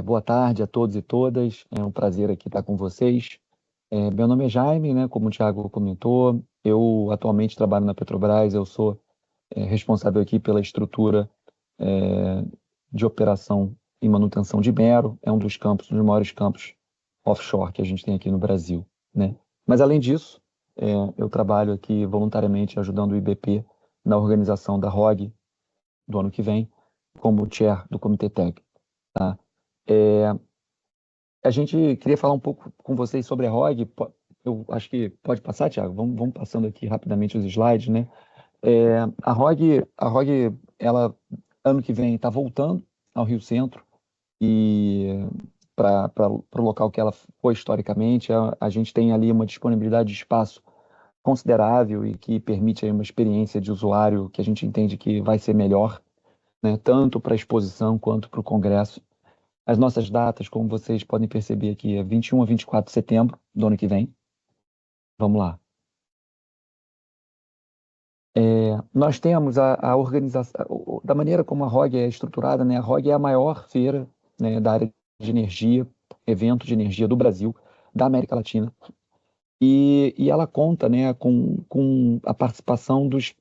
Boa tarde a todos e todas. É um prazer aqui estar com vocês. Meu nome é Jaime, né? Como o Thiago comentou, eu atualmente trabalho na Petrobras. Eu sou responsável aqui pela estrutura é, de operação e manutenção de Mero. É um dos campos, um dos maiores campos offshore que a gente tem aqui no Brasil, né? Mas além disso, eu trabalho aqui voluntariamente ajudando o IBP na organização da ROG do ano que vem, como chair do comitê técnico, tá? É, A gente queria falar um pouco com vocês sobre a ROG. Eu acho que pode passar, Thiago. Vamos passando aqui rapidamente os slides, né? A ROG, ela ano que vem está voltando ao Rio Centro e para o local que ela foi historicamente. A gente tem ali uma disponibilidade de espaço considerável e que permite aí uma experiência de usuário que a gente entende que vai ser melhor, né? Tanto para a exposição quanto para o congresso. As nossas datas, como vocês podem perceber aqui, é 21 a 24 de setembro do ano que vem. Vamos lá. Nós temos a organização, da maneira como a ROG é estruturada, né? A ROG é a maior feira, né, da área de energia, evento de energia do Brasil, da América Latina. E ela conta, né, com a participação dos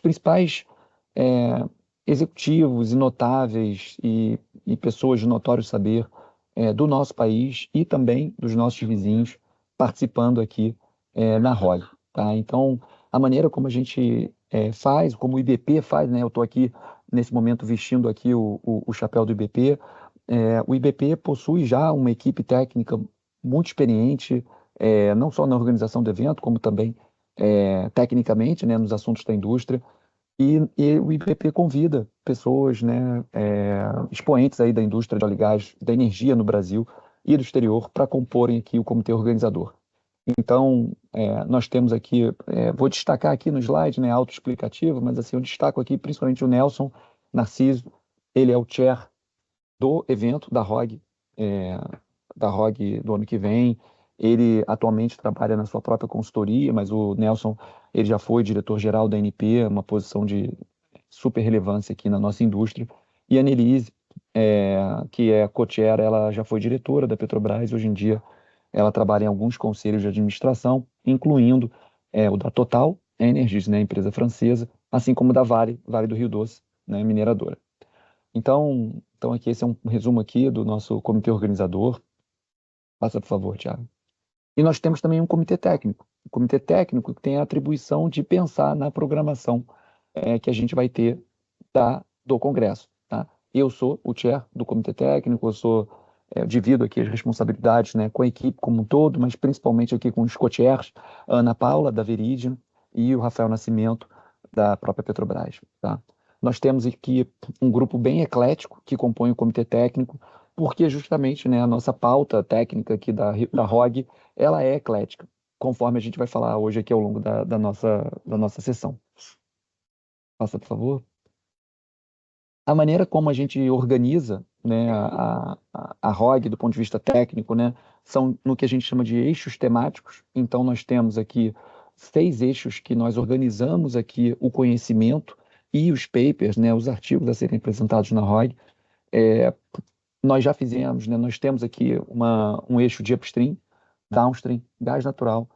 principais é, executivos e notáveis e pessoas de notório saber do nosso país e também dos nossos vizinhos participando aqui na ROG, tá? Então, a maneira como a gente faz, como o IBP faz, né? Eu estou aqui nesse momento vestindo aqui o chapéu do IBP. O IBP possui já uma equipe técnica muito experiente, não só na organização do evento, como também tecnicamente, né, nos assuntos da indústria. E o IPP convida pessoas, né, expoentes aí da indústria de óleo e gás, da energia no Brasil e do exterior, para comporem aqui o comitê organizador. Então, nós temos aqui, vou destacar aqui no slide, né, autoexplicativo, mas assim, eu destaco aqui principalmente o Nelson Narciso. Ele é o chair do evento da ROG do ano que vem. Ele atualmente trabalha na sua própria consultoria, mas o Nelson, ele já foi diretor-geral da ANP, uma posição de super relevância aqui na nossa indústria. E a Nelise, que é co-chair, ela já foi diretora da Petrobras. Hoje em dia ela trabalha em alguns conselhos de administração, incluindo o da Total Energies, né, empresa francesa, assim como da Vale do Rio Doce, né, mineradora. Então aqui esse é um resumo aqui do nosso comitê organizador. Passa, por favor, Thiago. E nós temos também um comitê técnico. O comitê técnico que tem a atribuição de pensar na programação que a gente vai ter do Congresso, tá? Eu sou o chair do comitê técnico, eu divido aqui as responsabilidades, né, com a equipe como um todo, mas principalmente aqui com os co-chairs, a Ana Paula, da Veridian, e o Rafael Nascimento, da própria Petrobras, tá? Nós temos aqui um grupo bem eclético que compõe o comitê técnico, porque justamente, né, a nossa pauta técnica aqui da ROG, ela é eclética, conforme a gente vai falar hoje aqui ao longo da nossa sessão. Passa, por favor. A maneira como a gente organiza, né, a ROG do ponto de vista técnico, né, são no que a gente chama de eixos temáticos. Então, nós temos aqui 6 eixos que nós organizamos aqui o conhecimento e os papers, né, os artigos a serem apresentados na ROG. É, Nós já fizemos, né, nós temos aqui um eixo de upstream, downstream, gás natural,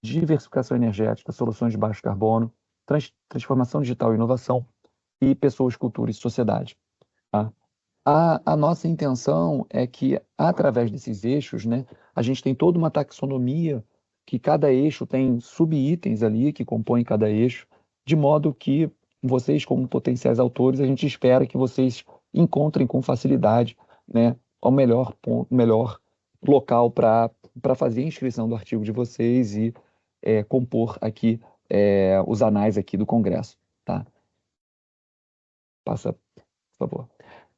diversificação energética, soluções de baixo carbono, transformação digital e inovação, e pessoas, cultura e sociedade. Tá? A nossa intenção é que, através desses eixos, né, a gente tem toda uma taxonomia, que cada eixo tem subitens ali que compõem cada eixo, de modo que vocês, como potenciais autores, a gente espera que vocês encontrem com facilidade, né, o melhor ponto, o melhor local para fazer a inscrição do artigo de vocês e compor aqui os anais aqui do Congresso. Tá? Passa, por favor.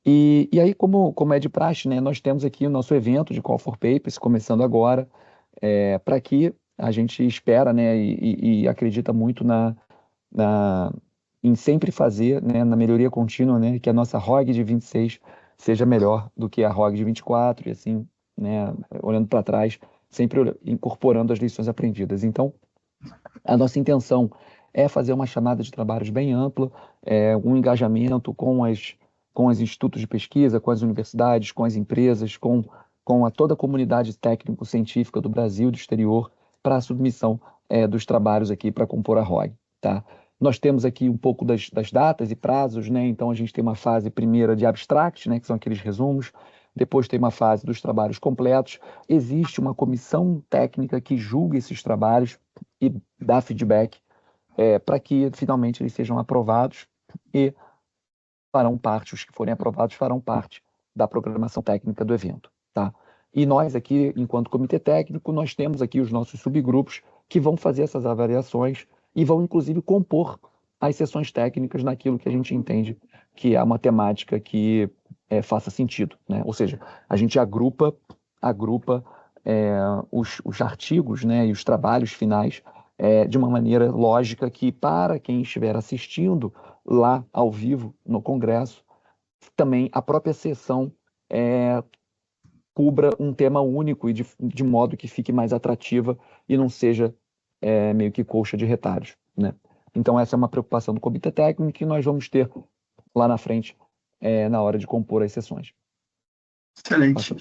E aí, como é de praxe, né, nós temos aqui o nosso evento de Call for Papers, começando agora, para que a gente espera, né, e acredita muito em sempre fazer, né, na melhoria contínua, né, que a nossa ROG de 26 seja melhor do que a ROG de 24, e assim, né, olhando para trás, sempre incorporando as lições aprendidas. Então, a nossa intenção é fazer uma chamada de trabalhos bem ampla, um engajamento com com os institutos de pesquisa, com as universidades, com as empresas, com toda a comunidade técnico-científica do Brasil e do exterior para a submissão dos trabalhos aqui para compor a ROG. Tá? Nós temos aqui um pouco das datas e prazos, né? Então a gente tem uma fase primeira de abstract, né? Que são aqueles resumos, depois tem uma fase dos trabalhos completos, existe uma comissão técnica que julga esses trabalhos e dá feedback para que finalmente eles sejam aprovados e farão parte, os que forem aprovados farão parte da programação técnica do evento. Tá? E nós aqui, enquanto comitê técnico, nós temos aqui os nossos subgrupos que vão fazer essas avaliações e vão, inclusive, compor as sessões técnicas naquilo que a gente entende que é uma temática que faça sentido, né? Ou seja, a gente agrupa os artigos, né, e os trabalhos finais de uma maneira lógica que, para quem estiver assistindo lá ao vivo no Congresso, também a própria sessão cubra um tema único e de modo que fique mais atrativa e não seja meio que colcha de retalhos, né? Então essa é uma preocupação do comitê técnico que nós vamos ter lá na frente na hora de compor as sessões. Excelente.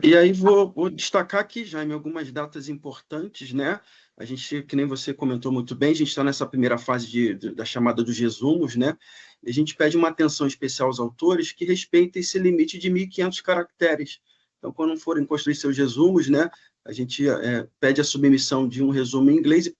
E aí vou destacar aqui, Jaime, algumas datas importantes, né? A gente, que nem você comentou muito bem, a gente está nessa primeira fase da chamada dos resumos, né? E a gente pede uma atenção especial aos autores que respeitem esse limite de 1.500 caracteres. Então, quando forem construir seus resumos, né, a gente pede a submissão de um resumo em inglês e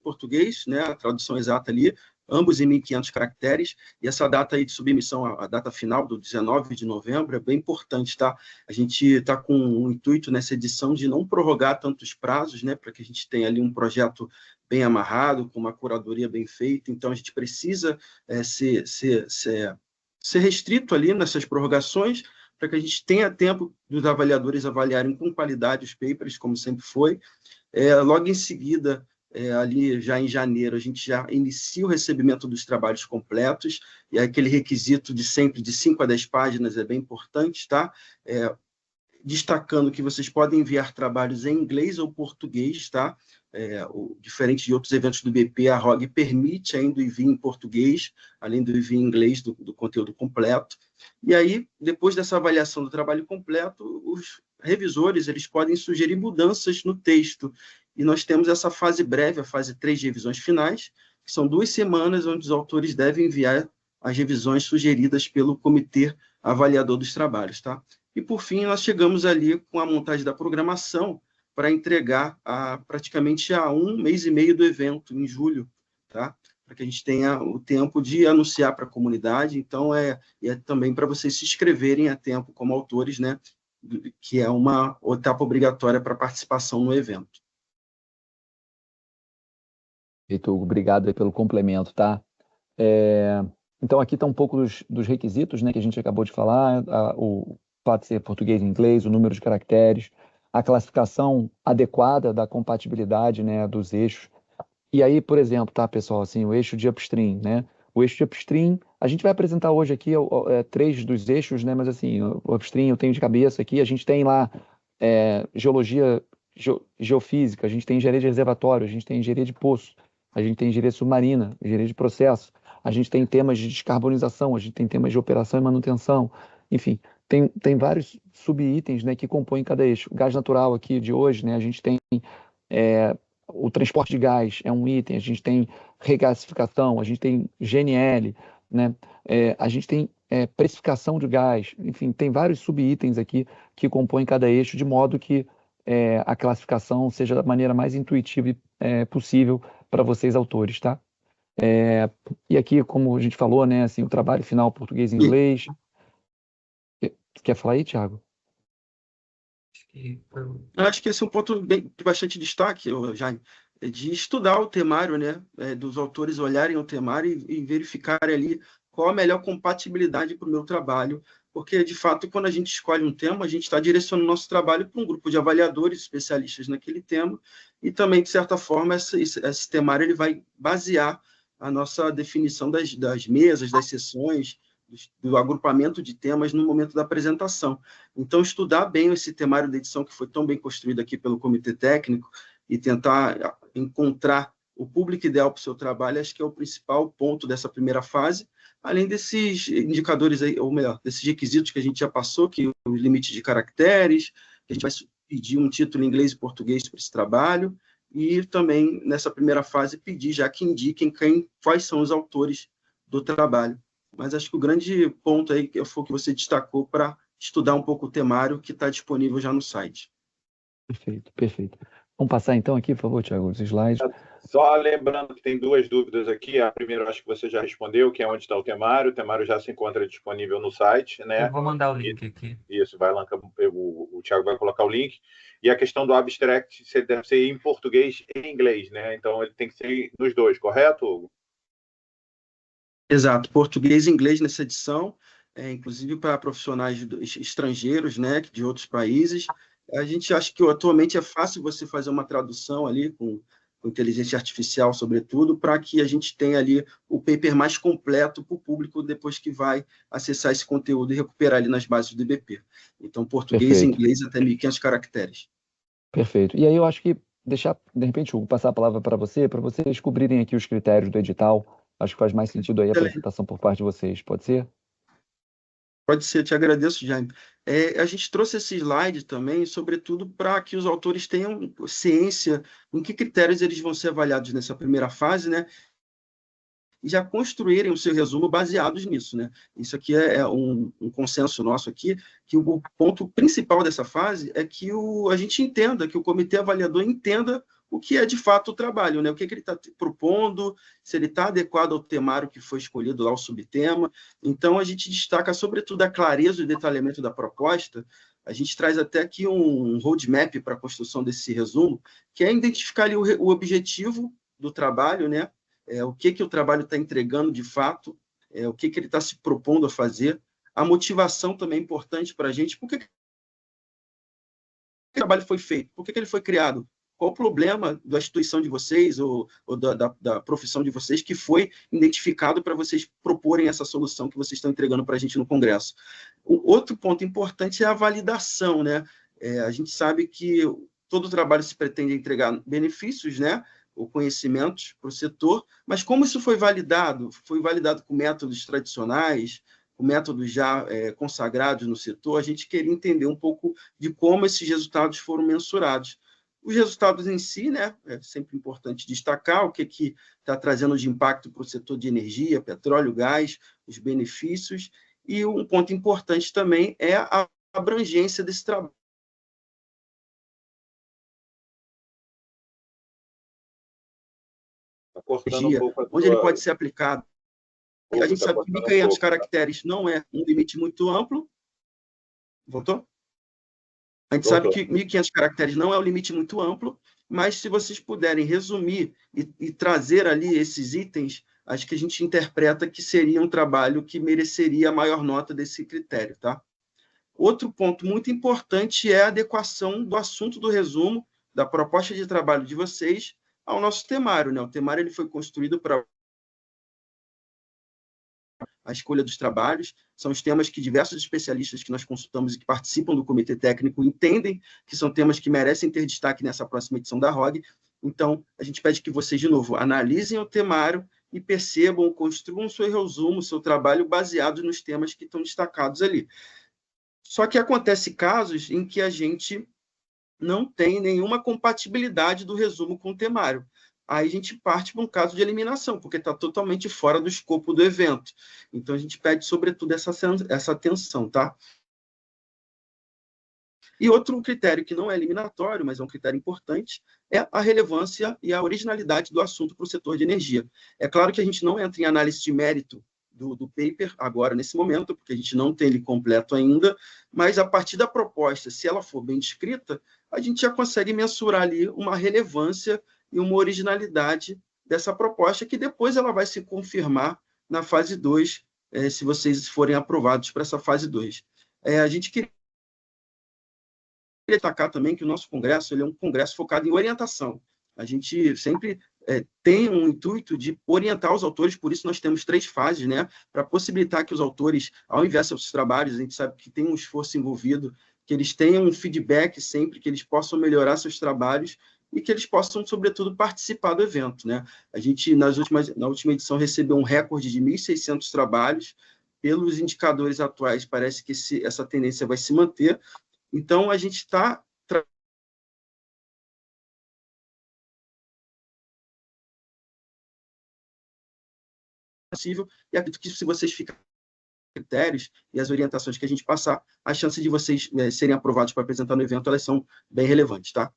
português, né, a tradução exata ali, ambos em 1.500 caracteres, e essa data aí de submissão, a data final do 19 de novembro, é bem importante, tá? A gente está com o intuito nessa edição de não prorrogar tantos prazos, né, para que a gente tenha ali um projeto bem amarrado, com uma curadoria bem feita, então a gente precisa ser restrito ali nessas prorrogações, para que a gente tenha tempo dos avaliadores avaliarem com qualidade os papers, como sempre foi. Logo em seguida, ali já em janeiro, a gente já inicia o recebimento dos trabalhos completos, e aquele requisito de sempre de 5 a 10 páginas é bem importante, tá? Destacando que vocês podem enviar trabalhos em inglês ou português, tá? Diferente de outros eventos do BP, a ROG permite ainda o envio em português, além do envio em inglês do conteúdo completo. E aí, depois dessa avaliação do trabalho completo, os revisores eles podem sugerir mudanças no texto. E nós temos essa fase breve, a fase 3 de revisões finais, que são 2 semanas onde os autores devem enviar as revisões sugeridas pelo comitê avaliador dos trabalhos, tá? E, por fim, nós chegamos ali com a montagem da programação para entregar praticamente a 1 mês e meio do evento, em julho, tá? Para que a gente tenha o tempo de anunciar para a comunidade. Então, também para vocês se inscreverem a tempo como autores, né? Que é uma etapa obrigatória para participação no evento. Heitor, obrigado aí pelo complemento, tá? Então, aqui está um pouco dos requisitos, né, que a gente acabou de falar, o fato de ser português e inglês, o número de caracteres, a classificação adequada da compatibilidade, né, dos eixos. E aí, por exemplo, tá, pessoal, assim, o eixo de upstream, né? O eixo de upstream, a gente vai apresentar hoje aqui 3 dos eixos, né? Mas assim, o upstream eu tenho de cabeça aqui, a gente tem lá geologia, geofísica, a gente tem engenharia de reservatório, a gente tem engenharia de poço, a gente tem engenharia submarina, engenharia de processo, a gente tem temas de descarbonização, a gente tem temas de operação e manutenção, enfim, tem vários subitens, né, que compõem cada eixo. O gás natural aqui de hoje, né, a gente tem o transporte de gás é um item, a gente tem regasificação, a gente tem GNL, né, a gente tem precificação de gás, enfim, tem vários subitens aqui que compõem cada eixo, de modo que a classificação seja da maneira mais intuitiva possível para vocês, autores, tá? E aqui, como a gente falou, né, assim, o trabalho final português e inglês. Quer falar aí, Thiago? Acho que esse é um ponto de bastante destaque, Jaime, de estudar o temário, né, dos autores olharem o temário e verificarem ali qual a melhor compatibilidade para o meu trabalho, porque, de fato, quando a gente escolhe um tema, a gente está direcionando o nosso trabalho para um grupo de avaliadores especialistas naquele tema, e também, de certa forma, esse temário ele vai basear a nossa definição das mesas, das sessões, do agrupamento de temas no momento da apresentação. Então, estudar bem esse temário da edição que foi tão bem construído aqui pelo comitê técnico e tentar encontrar o público ideal para o seu trabalho, acho que é o principal ponto dessa primeira fase, além desses indicadores, aí, ou melhor, desses requisitos que a gente já passou, que os limites de caracteres, que a gente vai pedir um título em inglês e português para esse trabalho, e também, nessa primeira fase, pedir já que indiquem quais são os autores do trabalho. Mas acho que o grande ponto aí foi o que você destacou para estudar um pouco o temário que está disponível já no site. Perfeito, perfeito. Vamos passar então aqui, por favor, Tiago, os slides. Só lembrando que tem duas dúvidas aqui. A primeira, eu acho que você já respondeu, que é onde está o temário. O temário já se encontra disponível no site, né? Eu vou mandar o link aqui. Isso, o Thiago vai colocar o link. E a questão do abstract deve ser em português e em inglês, né? Então, ele tem que ser nos dois, correto, Hugo? Exato, português e inglês nessa edição, inclusive para profissionais estrangeiros, né, de outros países. A gente acha que atualmente é fácil você fazer uma tradução ali com inteligência artificial, sobretudo, para que a gente tenha ali o paper mais completo para o público depois que vai acessar esse conteúdo e recuperar ali nas bases do IBP. Então, português e inglês até 1.500 caracteres. Perfeito. E aí eu acho que deixar, de repente, Hugo, passar a palavra para vocês descobrirem aqui os critérios do edital. Acho que faz mais sentido aí a apresentação por parte de vocês. Pode ser? Pode ser, te agradeço, Jaime. A gente trouxe esse slide também, sobretudo para que os autores tenham ciência em que critérios eles vão ser avaliados nessa primeira fase, né? E já construírem o seu resumo baseados nisso, né? Isso aqui é um consenso nosso aqui, que o ponto principal dessa fase é que a gente entenda, que o comitê avaliador entenda o que é de fato o trabalho, né? O que ele está propondo, se ele está adequado ao temário que foi escolhido lá, o subtema. Então, a gente destaca, sobretudo, a clareza e o detalhamento da proposta. A gente traz até aqui um roadmap para a construção desse resumo, que é identificar ali o objetivo do trabalho, né? O que o trabalho está entregando de fato, o que ele está se propondo a fazer. A motivação também é importante para a gente. Por que o trabalho foi feito? Por que ele foi criado? Qual o problema da instituição de vocês ou da profissão de vocês que foi identificado para vocês proporem essa solução que vocês estão entregando para a gente no Congresso? O outro ponto importante é a validação, né? A gente sabe que todo trabalho se pretende entregar benefícios, né? Ou conhecimentos para o setor, mas como isso foi validado? Foi validado com métodos tradicionais, com métodos já consagrados no setor. A gente queria entender um pouco de como esses resultados foram mensurados. Os resultados em si, né, é sempre importante destacar o que está trazendo de impacto para o setor de energia, petróleo, gás, os benefícios, e um ponto importante também é a abrangência desse trabalho. Onde ele pode ser aplicado. A gente sabe que 1.500 caracteres não é um limite muito amplo. Voltou? A gente sabe que 1.500 caracteres não é um limite muito amplo, mas se vocês puderem resumir e trazer ali esses itens, acho que a gente interpreta que seria um trabalho que mereceria a maior nota desse critério, tá? Outro ponto muito importante é a adequação do assunto do resumo, da proposta de trabalho de vocês, ao nosso temário, né? O temário ele foi construído para a escolha dos trabalhos, são os temas que diversos especialistas que nós consultamos e que participam do comitê técnico entendem que são temas que merecem ter destaque nessa próxima edição da ROG. Então, a gente pede que vocês, de novo, analisem o temário e percebam, construam seu resumo, seu trabalho baseado nos temas que estão destacados ali. Só que acontece casos em que a gente não tem nenhuma compatibilidade do resumo com o temário. Aí a gente parte para um caso de eliminação, porque está totalmente fora do escopo do evento. Então, a gente pede, sobretudo, essa atenção, tá? E outro critério que não é eliminatório, mas é um critério importante, é a relevância e a originalidade do assunto para o setor de energia. É claro que a gente não entra em análise de mérito do paper agora, nesse momento, porque a gente não tem ele completo ainda, mas a partir da proposta, se ela for bem descrita, a gente já consegue mensurar ali uma relevância e uma originalidade dessa proposta, que depois ela vai se confirmar na fase 2, se vocês forem aprovados para essa fase 2. A gente queria destacar também que o nosso congresso ele é um congresso focado em orientação. A gente sempre tem um intuito de orientar os autores, por isso nós temos 3 fases, né, para possibilitar que os autores, ao enviar seus trabalhos, a gente sabe que tem um esforço envolvido, que eles tenham um feedback sempre, que eles possam melhorar seus trabalhos, e que eles possam, sobretudo, participar do evento, né? A gente, na última edição, recebeu um recorde de 1.600 trabalhos. Pelos indicadores atuais, parece que essa tendência vai se manter. Então, a gente está possível, e acredito que se vocês ficarem critérios e as orientações que a gente passar, a chance de vocês serem aprovados para apresentar no evento, elas são bem relevantes, tá?